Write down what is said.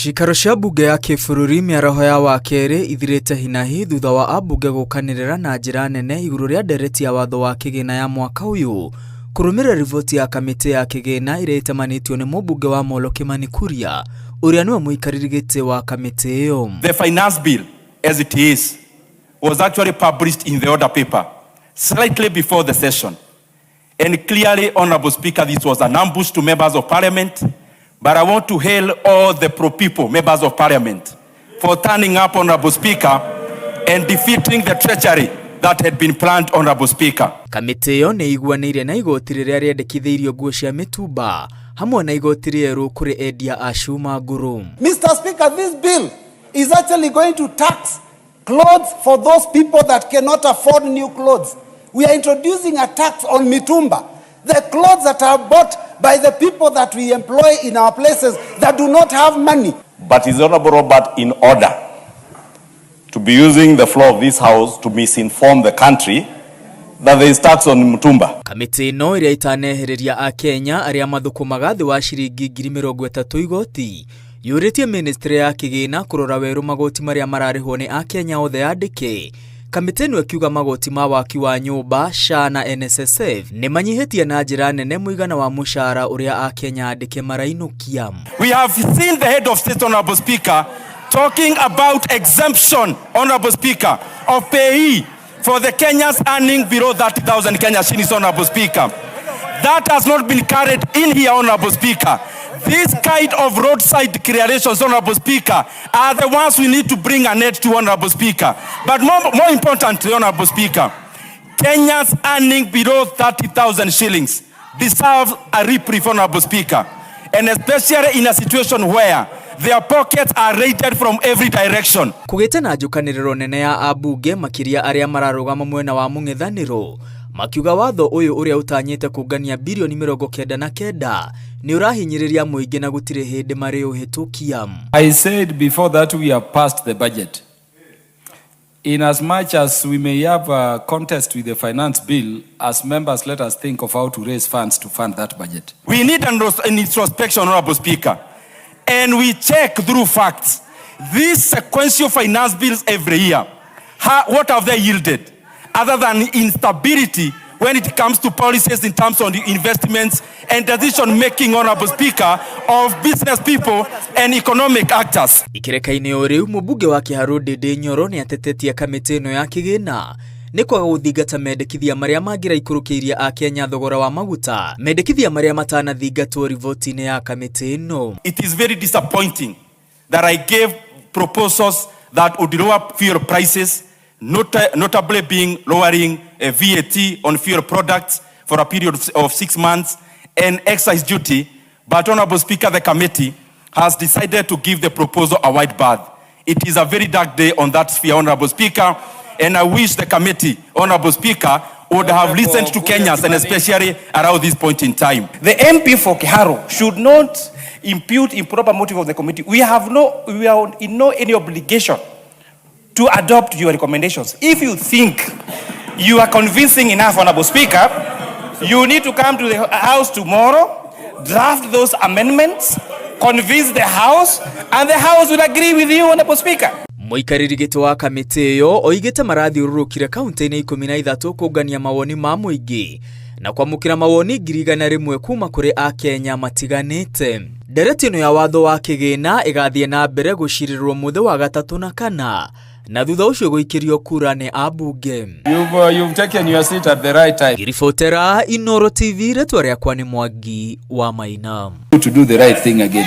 Ciikaro cia mbunge ya kĩbũrũri mĩaraho ya wakerĩ ithirĩte hinahi thutha wa ambunge gũkanĩrĩra na njĩra nene igũrũ rĩa ndereti ya watho wa kĩgĩna ya mwaka ũyũ kũrũmĩrĩra riboti ya kamĩtĩ ya kĩgĩna ĩrĩa ĩtemanĩtio nĩ mũmbunge wa Molo Kimani Kuria ũrĩa nĩwe mũikarĩri gĩtĩ wa kamĩtĩ ĩyo. The finance bill as it is was actually published in the order paper slightly before the session, and clearly, Honorable Speaker, this was an ambush to members of Parliament. But I want to hail all the pro-people members of Parliament for turning up, Honorable Speaker, and defeating the treachery that had been planned, Honorable Speaker. Kamĩtĩ ĩyo nĩ iguanĩire na igoti rĩrĩa rĩendekithĩirio nguo cia mĩtumba hamwe na igoti rĩerũ kũrĩ endia a cuma ngũrũ. Mr. Speaker, this bill is actually going to tax clothes for those people that cannot afford new clothes. We are introducing a tax on mitumba, the clothes that are bought by the people that we employ in our places that do not have money. But is Honorable Robert in order to be using the floor of this house to misinform the country that there is tax on mitumba? Kamĩtĩ ĩno ĩrĩa ĩtanehereria a Kenya arĩa mathũkũmaga thĩ wa ciringi 30,000 igoti yũrĩtie ministry ya kĩgĩna kũrora werũ magoti marĩa mararĩhwo nĩ a Kenya othe andĩke. Kamĩtĩ ĩno ĩkiuga magoti ma waki wa nyũmba, SHA na NSSF nĩ manyihĩtie na njĩra nene mũigana wa mũcara ũrĩa a Kenya andĩke marainũkia. We have seen the head of state, Honorable Speaker, talking about exemption, Honorable Speaker, of payee for the Kenyans earning below 30,000 Kenya shillings, Honorable Speaker. That has not been carried in here, Honorable Speaker. This kind of roadside creations, Honorable Speaker, are the ones we need to bring an end to, Honorable Speaker. But more importantly, Honorable Speaker, Kenyans earning below 30,000 shillings deserve a reprieve, Honorable Speaker. And especially in a situation where their pockets are raided from every direction. Kũgĩte na njũkanĩrĩro nene ya ambunge makĩria arĩa mararũgama mwena wa mũng'ethanĩro makiuga watho ũyũ ũrĩa ũtanyĩte kũngania bilioni 99 nĩ ũrahinyĩrĩria mũingĩ na gũtirĩ hĩndĩ marĩ ũhĩtũkia. I said before that we have passed the budget. In as much as we may have a contest with the finance bill, as members, let us think of how to raise funds to fund that budget. We need an introspection, Honorable Speaker, and we check through facts. These sequential finance bills every year, what have they yielded? Other than instability when it comes to policies in terms of the investments and decision-making, Honorable Speaker, of business people and economic actors. Ikireka-inĩ o rĩu mũmbunge wa Ciikaro Ndĩndĩ Nyoro nĩ atetetie kamĩtĩ ĩno ya kĩgĩna nĩ kwaga gũthingata mendekithia marĩa mangĩraikũrũkĩirie a Kenya thogora wa maguta, mendekithia marĩa matanathingatwo riboti-inĩ ya kamĩtĩ ĩno. It is very disappointing that I gave proposals that would lower fuel prices, notably being lowering VAT on fuel products for a period of 6 months and excise duty, but Honorable Speaker, the committee has decided to give the proposal a wide berth. It is a very dark day on that sphere, Honorable Speaker, and I wish the committee, Honorable Speaker, would have listened to Kenyans and especially around this point in time. The MP for Ciikaro should not impute improper motive of the committee. We are in no any obligation to adopt your recommendations. If you think you are convincing enough, Honorable Speaker, you need to come to the House tomorrow, draft those amendments, convince the House, and the House will agree with you, Honorable Speaker. Mũikarĩri gĩtĩ wa kamĩtĩ ĩyo oigĩte marathiũrũrũkire kaunti-inĩ 13 kũngania mawoni ma mũingĩ na kwamũkĩra mawoni 100,000 kuma kũrĩ a Kenya matiganĩte. Ndereti ĩno ya watho wa kĩgĩna ĩgathiĩ na mbere gũcirĩrwo mũthĩ wa gatatũ na kana na thutha ũcio gũikĩrio kura nĩ ambunge. You've taken your seat at the right time. Ngiribotera Inooro TV rĩtwa rĩakwa nĩ Mwangi wa Maina. To do the right thing again.